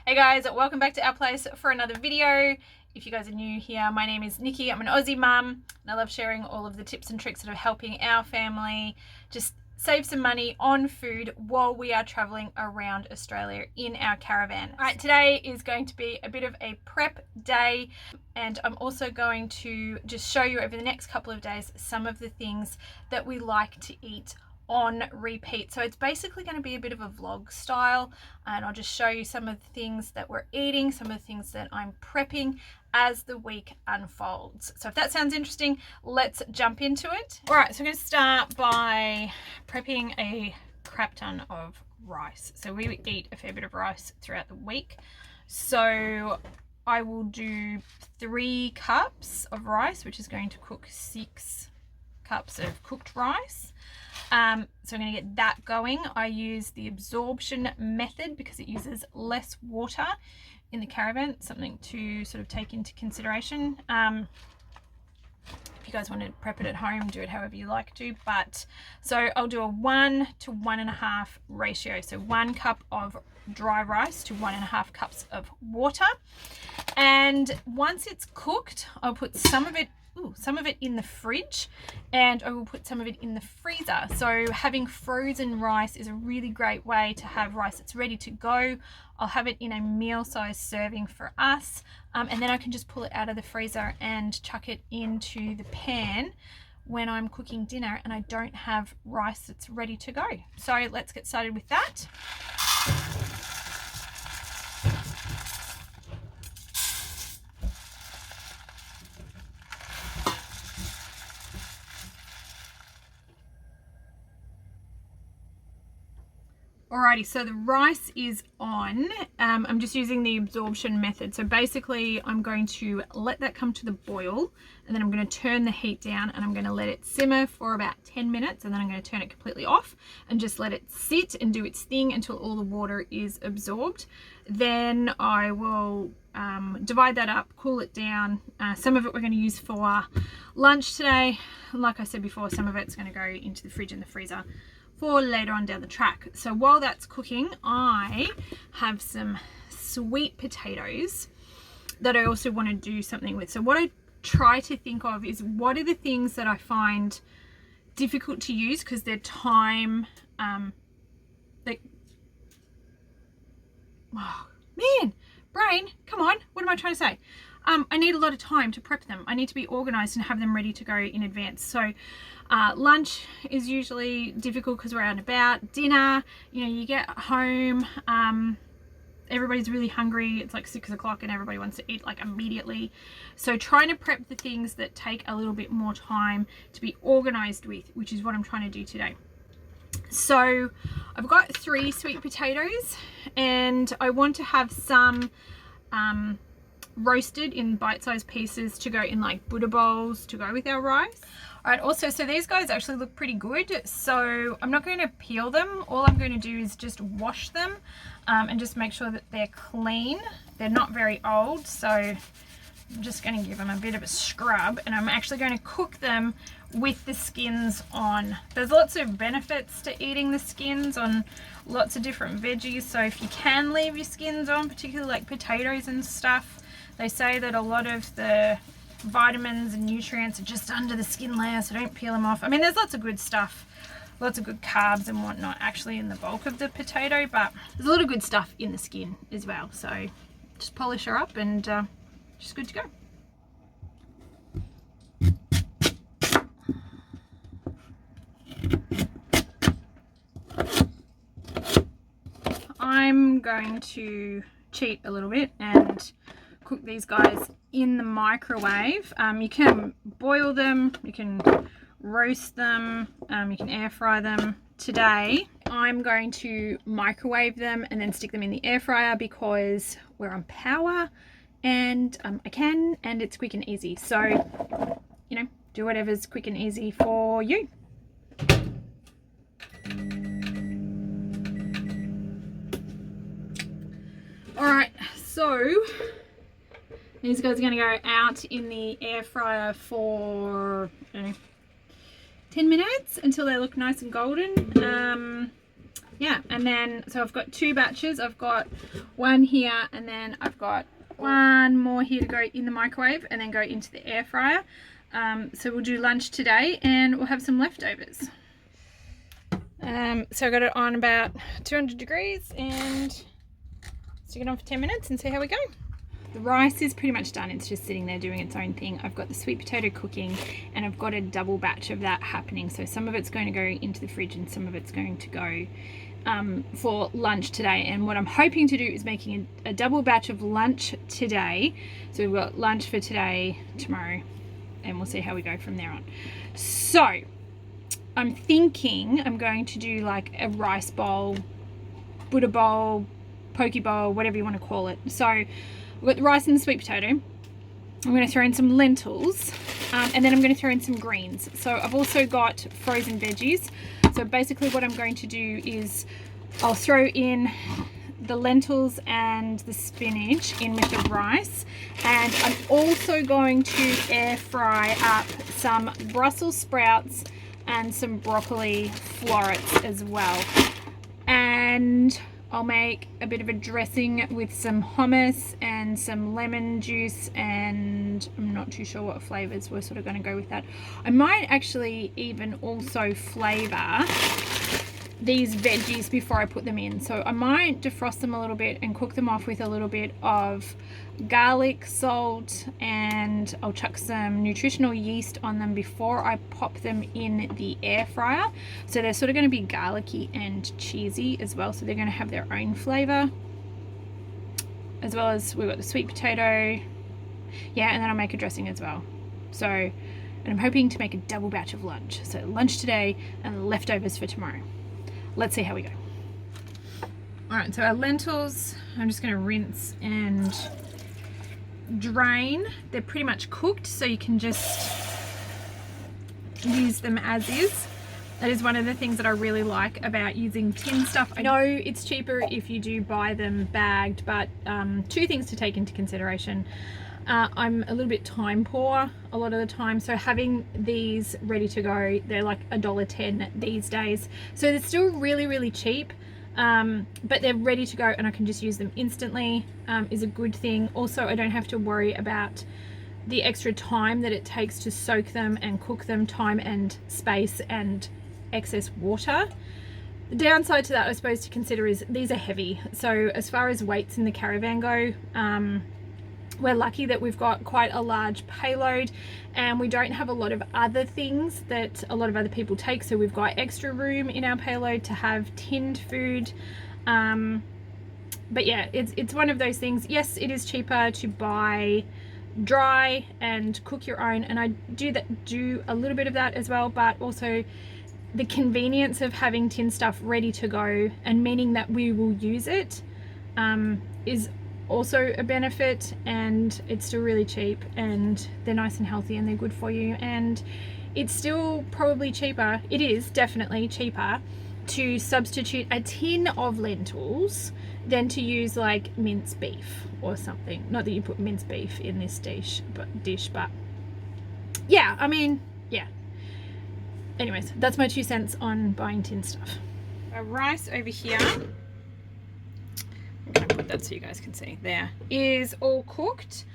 Hey guys, welcome back to our place for another video. If you guys are new here, my name is Nikki. I'm an Aussie mum and I love sharing all of the tips and tricks that are helping our family just save some money on food while we are traveling around Australia in our caravan. All right, today is going to be a bit of a prep day, and I'm also going to just show you over the next couple of days some of the things that we like to eat on repeat. So it's basically going to be a bit of a vlog style, and I'll just show you some of the things that we're eating, some of the things that I'm prepping as the week unfolds. So if that sounds interesting, let's jump into it. All right, so I'm going to start by prepping a crap ton of rice. So we eat a fair bit of rice throughout the week. So I will do 3 cups of rice, which is going to cook 6 cups of cooked rice. So I'm going to get that going. I use the absorption method because it uses less water in the caravan. Something to sort of take into consideration. If you guys want to prep it at home, do it however you like to. But so I'll do a 1 to 1.5 ratio. So 1 cup of dry rice to 1.5 cups of water. And once it's cooked, I'll put some of it in the fridge, and I will put some of it in the freezer. So having frozen rice is a really great way to have rice that's ready to go. I'll have it in a meal-sized serving for us, and then I can just pull it out of the freezer and chuck it into the pan when I'm cooking dinner and I don't have rice that's ready to go. So let's get started with that. Alrighty, so the rice is on. I'm just using the absorption method. So basically I'm going to let that come to the boil, and then I'm going to turn the heat down and I'm going to let it simmer for about 10 minutes, and then I'm going to turn it completely off and just let it sit and do its thing until all the water is absorbed. Then I will divide that up, cool it down. Some of it we're going to use for lunch today. Like I said before, some of it's going to go into the fridge and the freezer for later on down the track. So while that's cooking, I have some sweet potatoes that I also want to do something with. So what I try to think of is, what are the things that I find difficult to use because they're time like, oh man, brain, come on, what am I trying to say? I need a lot of time to prep them. I need to be organized and have them ready to go in advance. So lunch is usually difficult because we're out and about. Dinner, you know, you get home, everybody's really hungry. It's like 6 o'clock and everybody wants to eat like immediately. So trying to prep the things that take a little bit more time to be organized with, which is what I'm trying to do today. So I've got 3 sweet potatoes, and I want to have some roasted in bite-sized pieces to go in like Buddha bowls to go with our rice. All right, also, so these guys actually look pretty good, so I'm not going to peel them. All I'm going to do is just wash them and just make sure that they're clean. They're not very old, so I'm just going to give them a bit of a scrub, and I'm actually going to cook them with the skins on. There's lots of benefits to eating the skins on lots of different veggies, so if you can leave your skins on, particularly like potatoes and stuff, they say that a lot of the vitamins and nutrients are just under the skin layer, so don't peel them off. I mean, there's lots of good stuff, lots of good carbs and whatnot actually in the bulk of the potato, but there's a lot of good stuff in the skin as well. So just polish her up and just good to go. I'm going to cheat a little bit and cook these guys in the microwave. You can boil them, you can roast them, you can air fry them. Today I'm going to microwave them and then stick them in the air fryer because we're on power and I can, and it's quick and easy. So, you know, do whatever's quick and easy for you. All right, so these guys are going to go out in the air fryer for 10 minutes until they look nice and golden. yeah, and then so I've got 2 batches. I've got one here, and then I've got one more here to go in the microwave and then go into the air fryer. So we'll do lunch today and we'll have some leftovers. So I got it on about 200 degrees and stick it on for 10 minutes and see how we go. The rice is pretty much done. It's just sitting there doing its own thing. I've got the sweet potato cooking and I've got a double batch of that happening. So some of it's going to go into the fridge and some of it's going to go for lunch today. And what I'm hoping to do is making a double batch of lunch today. So we've got lunch for today, tomorrow, and we'll see how we go from there on. So I'm thinking I'm going to do like a rice bowl, Buddha bowl, poke bowl, whatever you want to call it. So we've got the rice and the sweet potato. I'm going to throw in some lentils and then I'm going to throw in some greens. So I've also got frozen veggies. So basically what I'm going to do is I'll throw in the lentils and the spinach in with the rice, and I'm also going to air fry up some Brussels sprouts and some broccoli florets as well. And I'll make a bit of a dressing with some hummus and some lemon juice, and I'm not too sure what flavors we're sort of going to go with that. I might actually even also flavor these veggies before I put them in. So I might defrost them a little bit and cook them off with a little bit of garlic, salt, and I'll chuck some nutritional yeast on them before I pop them in the air fryer. So they're sort of going to be garlicky and cheesy as well. So they're going to have their own flavor. As well as we've got the sweet potato. Yeah, and then I'll make a dressing as well. So, and I'm hoping to make a double batch of lunch. So lunch today and leftovers for tomorrow. Let's see how we go. All right, so our lentils, I'm just going to rinse and drain. They're pretty much cooked, so you can just use them as is. That is one of the things that I really like about using tin stuff. I know it's cheaper if you do buy them bagged, but 2 things to take into consideration. I'm a little bit time poor a lot of the time, so having these ready to go, they're like $1.10 these days, so they're still really cheap, but they're ready to go and I can just use them instantly, is a good thing. Also, I don't have to worry about the extra time that it takes to soak them and cook them, time and space and excess water. The downside to that, I suppose, to consider is these are heavy. So as far as weights in the caravan go, we're lucky that we've got quite a large payload and we don't have a lot of other things that a lot of other people take. So we've got extra room in our payload to have tinned food. But yeah, it's one of those things. Yes, it is cheaper to buy dry and cook your own, and I do a little bit of that as well, but also the convenience of having tin stuff ready to go and meaning that we will use it is also a benefit, and it's still really cheap and they're nice and healthy and they're good for you, and it's still probably cheaper. It is definitely cheaper to substitute a tin of lentils than to use like minced beef or something. Not that you put minced beef in this dish, but yeah, I mean, yeah. Anyways, that's my 2 cents on buying tin stuff. Our rice over here, I'm going to put that so you guys can see, there is all cooked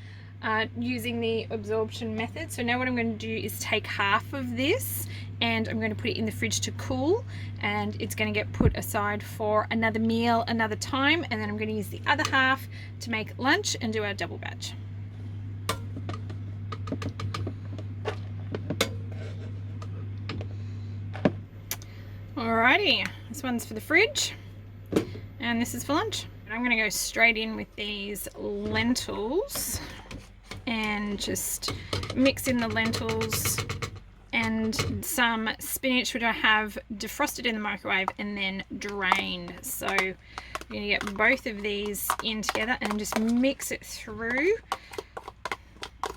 using the absorption method. So now what I'm going to do is take half of this and I'm going to put it in the fridge to cool, and it's going to get put aside for another meal another time, and then I'm going to use the other half to make lunch and do our double batch. Alrighty, this one's for the fridge and this is for lunch. I'm going to go straight in with these lentils and just mix in the lentils and some spinach, which I have defrosted in the microwave and then drained. So I'm going to get both of these in together and just mix it through.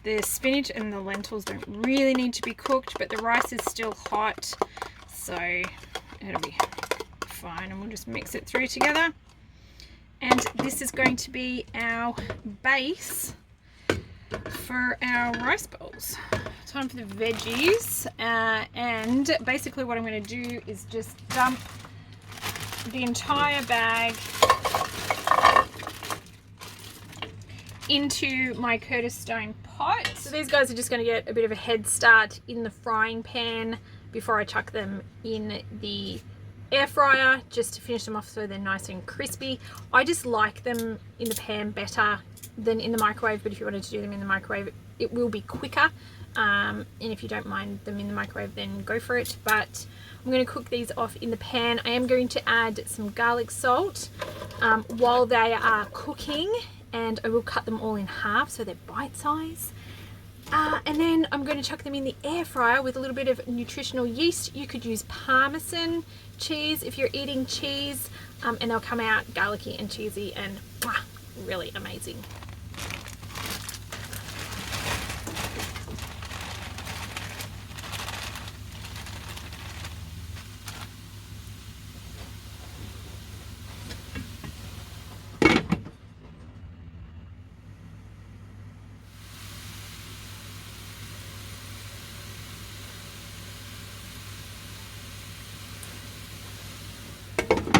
The spinach and the lentils don't really need to be cooked, but the rice is still hot, so it'll be fine, and we'll just mix it through together. And this is going to be our base for our rice bowls. Time for the veggies, and basically what I'm going to do is just dump the entire bag into my Curtis stone pot. So these guys are just going to get a bit of a head start in the frying pan before I chuck them in the air fryer, just to finish them off so they're nice and crispy. I just like them in the pan better than in the microwave, but if you wanted to do them in the microwave, it will be quicker. And if you don't mind them in the microwave, then go for it. But I'm going to cook these off in the pan. I am going to add some garlic salt while they are cooking, and I will cut them all in half so they're bite size. And then I'm going to chuck them in the air fryer with a little bit of nutritional yeast. You could use Parmesan cheese if you're eating cheese, and they'll come out garlicky and cheesy and really amazing.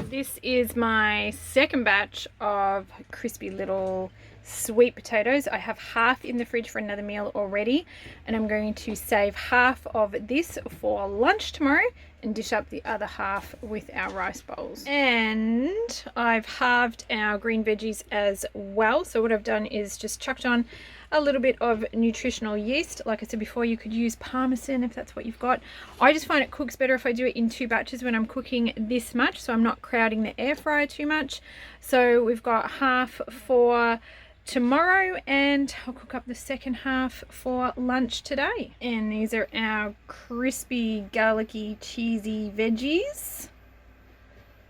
This is my second batch of crispy little sweet potatoes. I have half in the fridge for another meal already, and I'm going to save half of this for lunch tomorrow and dish up the other half with our rice bowls. And I've halved our green veggies as well. So what I've done is just chucked on a little bit of nutritional yeast. Like I said before, you could use Parmesan if that's what you've got. I just find it cooks better if I do it in 2 batches when I'm cooking this much, so I'm not crowding the air fryer too much. So we've got half for tomorrow, and I'll cook up the second half for lunch today. And these are our crispy, garlicky, cheesy veggies.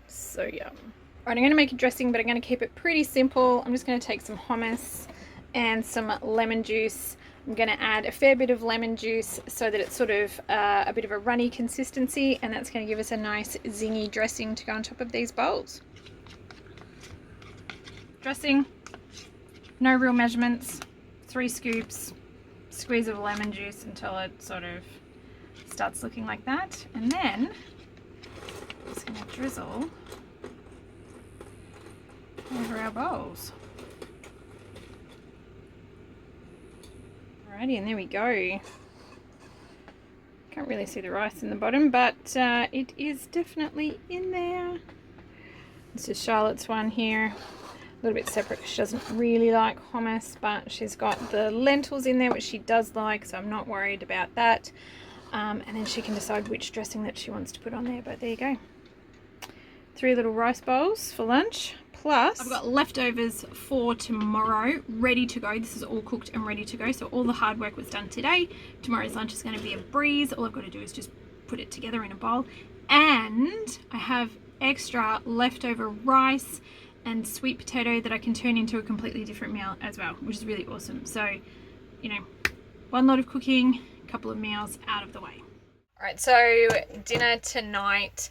So yum. Right, I'm going to make a dressing, but I'm going to keep it pretty simple. I'm just going to take some hummus and some lemon juice. I'm going to add a fair bit of lemon juice so that it's sort of a bit of a runny consistency, and that's going to give us a nice zingy dressing to go on top of these bowls. Dressing, no real measurements, 3 scoops, squeeze of lemon juice until it sort of starts looking like that, and then I'm just going to drizzle over our bowls. Alrighty, and there we go. Can't really see the rice in the bottom, but it is definitely in there. This is Charlotte's one here. A little bit separate because she doesn't really like hummus, but she's got the lentils in there, which she does like, so I'm not worried about that. And then she can decide which dressing that she wants to put on there, but there you go. 3 little rice bowls for lunch. Plus, I've got leftovers for tomorrow ready to go. This is all cooked and ready to go. So all the hard work was done today. Tomorrow's lunch is going to be a breeze. All I've got to do is just put it together in a bowl. And I have extra leftover rice and sweet potato that I can turn into a completely different meal as well, which is really awesome. So, you know, one lot of cooking, a couple of meals out of the way. All right, so dinner tonight.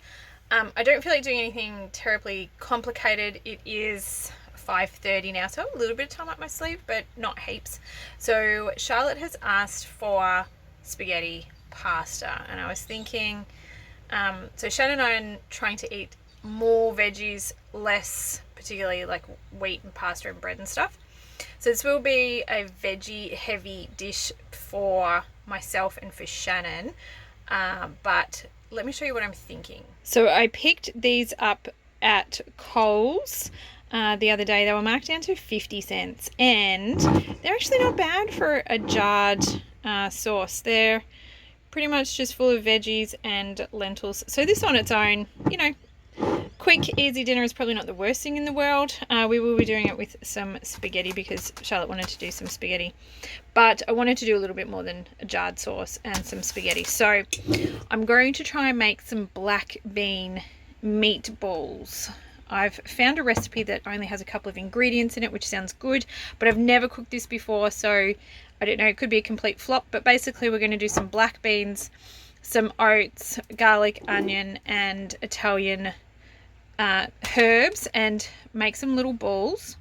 I don't feel like doing anything terribly complicated. It is 5:30 now, so a little bit of time up my sleeve, but not heaps. So Charlotte has asked for spaghetti pasta, and I was thinking, so Shannon and I are trying to eat more veggies, less particularly like wheat and pasta and bread and stuff. So this will be a veggie heavy dish for myself and for Shannon, but let me show you what I'm thinking. So I picked these up at Coles the other day. They were marked down to 50 cents, and they're actually not bad for a jarred sauce. They're pretty much just full of veggies and lentils. So this on its own, you know, quick, easy dinner is probably not the worst thing in the world. We will be doing it with some spaghetti because Charlotte wanted to do some spaghetti. But I wanted to do a little bit more than a jarred sauce and some spaghetti. So I'm going to try and make some black bean meatballs. I've found a recipe that only has a couple of ingredients in it, which sounds good, but I've never cooked this before, so I don't know, it could be a complete flop. But basically we're going to do some black beans, some oats, garlic, onion, and Italian herbs, and make some little balls.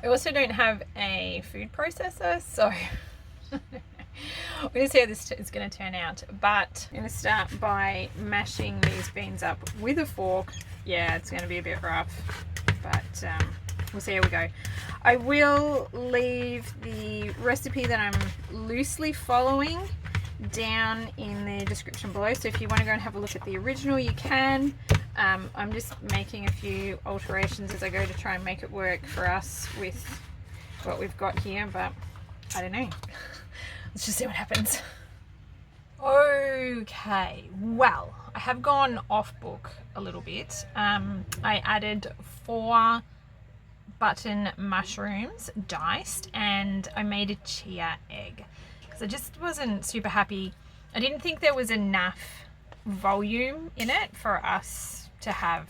I also don't have a food processor, so we're going to see how this is going to turn out. But I'm going to start by mashing these beans up with a fork yeah, it's going to be a bit rough, but we'll see how we go. I will leave the recipe that I'm loosely following down in the description below, so if you want to go and have a look at the original, you can. I'm just making a few alterations as I go to try and make it work for us with what we've got here, but I don't know. Let's just see what happens. Okay, well, I have gone off book a little bit. I added 4 button mushrooms diced, and I made a chia egg because I just wasn't super happy. I didn't think there was enough volume in it for us to have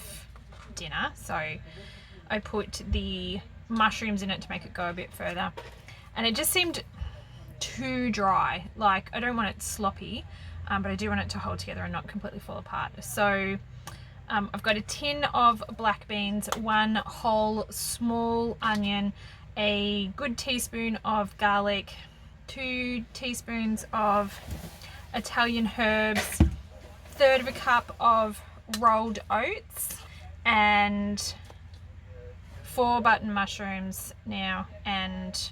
dinner, so I put the mushrooms in it to make it go a bit further, and it just seemed too dry. Like, I don't want it sloppy, but I do want it to hold together and not completely fall apart. So I've got a tin of black beans, 1 whole small onion, a good teaspoon of garlic, 2 teaspoons of Italian herbs, 1/3 of a cup of rolled oats, and 4 button mushrooms now, and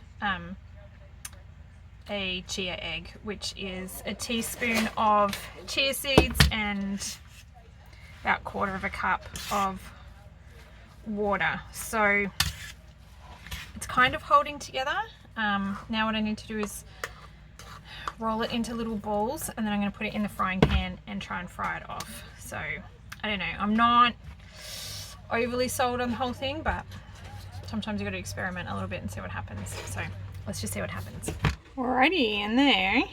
a chia egg, which is a teaspoon of chia seeds and about 1/4 of a cup of water. So it's kind of holding together. Now what I need to do is roll it into little balls, and then I'm going to put it in the frying pan and try and fry it off. So I don't know, I'm not overly sold on the whole thing, but sometimes you've got to experiment a little bit and see what happens. So let's just see what happens. Alrighty, and there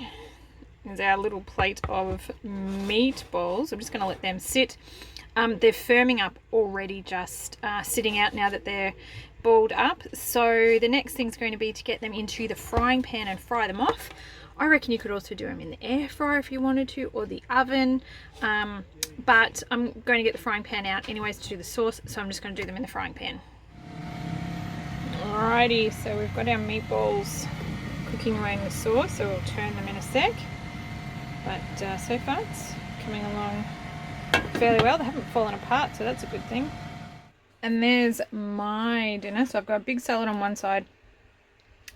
is our little plate of meatballs. I'm just going to let them sit. They're firming up already, just sitting out now that they're balled up. So the next thing's going to be to get them into the frying pan and fry them off. I reckon you could also do them in the air fryer if you wanted to, or the oven, but I'm going to get the frying pan out anyways to do the sauce, so I'm just going to do them in the frying pan. Alrighty, so we've got our meatballs cooking away in the sauce, so we'll turn them in a sec, but so far it's coming along fairly well. They haven't fallen apart, so that's a good thing. And there's my dinner. So I've got a big salad on one side,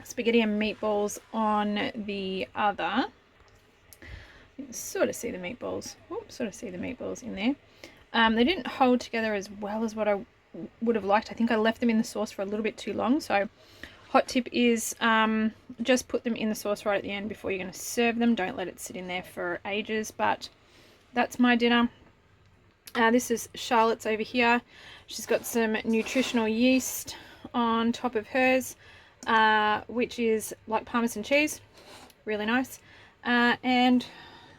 spaghetti and meatballs on the other. You can sort of see the meatballs. Oops, sort of see the meatballs in there. They didn't hold together as well as what I would have liked. I think I left them in the sauce for a little bit too long. So hot tip is just put them in the sauce right at the end before you're going to serve them. Don't let it sit in there for ages. But that's my dinner. This is Charlotte's over here. She's got some nutritional yeast on top of hers, which is like Parmesan cheese. Really nice. And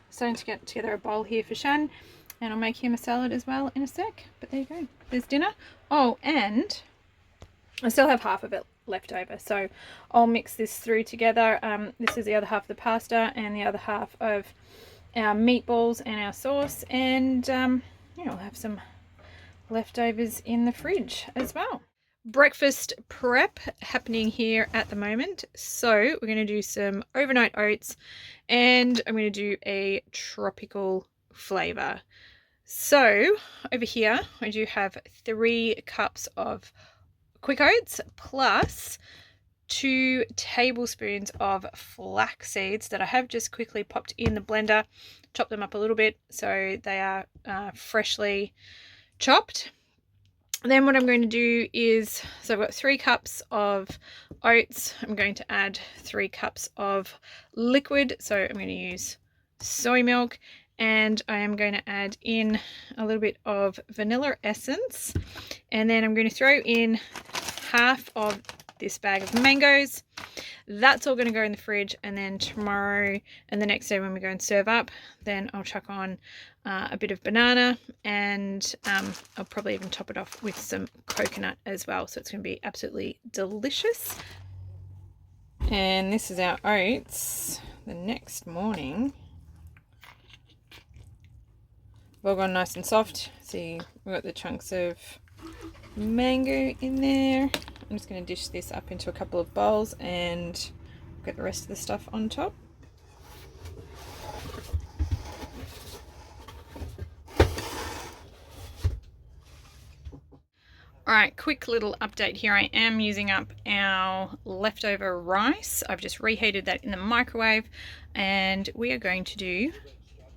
starting to get together a bowl here for Shan. And I'll make him a salad as well in a sec. But there you go. There's dinner. Oh, and I still have half of it left over, so I'll mix this through together. This is the other half of the pasta and the other half of our meatballs and our sauce, and yeah, I'll have some leftovers in the fridge as well. Breakfast prep happening here at the moment. So we're going to do some overnight oats, and I'm going to do a tropical flavor. So over here I do have 3 cups of quick oats plus 2 tablespoons of flax seeds that I have just quickly popped in the blender, chopped them up a little bit so they are freshly chopped. Then what I'm going to do is, so I've got 3 cups of oats. I'm going to add 3 cups of liquid, so I'm going to use soy milk, and I am going to add in a little bit of vanilla essence, and then I'm going to throw in half of this bag of mangoes. That's all going to go in the fridge, and then tomorrow and the next day when we go and serve up, then I'll chuck on a bit of banana, and I'll probably even top it off with some coconut as well, so it's going to be absolutely delicious. And this is our oats the next morning. They've all gone nice and soft. See, we've got the chunks of mango in there. I'm just going to dish this up into a couple of bowls and get the rest of the stuff on top. All right, quick little update here. I am using up our leftover rice. I've just reheated that in the microwave, and we are going to do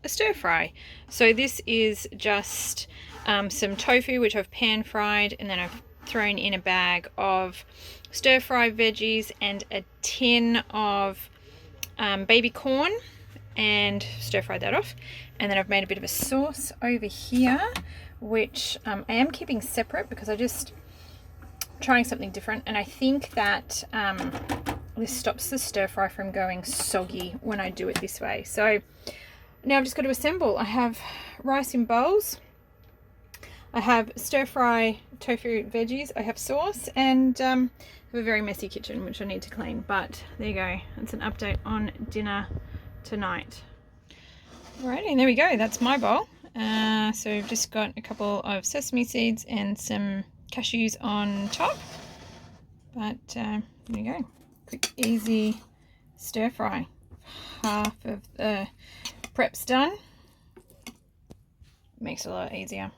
a stir fry. So this is just some tofu, which I've pan fried, and then I've thrown in a bag of stir fry veggies and a tin of baby corn, and stir fried that off. And then I've made a bit of a sauce over here, which I am keeping separate because I just trying something different, and I think that this stops the stir fry from going soggy when I do it this way. So now I've just got to assemble. I have rice in bowls, I have stir fry tofu veggies, I have sauce, and I have a very messy kitchen which I need to clean, but there you go. That's an update on dinner tonight. Alrighty, and there we go. That's my bowl. So we've just got a couple of sesame seeds and some cashews on top. But there you go. Quick, easy stir fry. Half of the prep's done. Makes it a lot easier.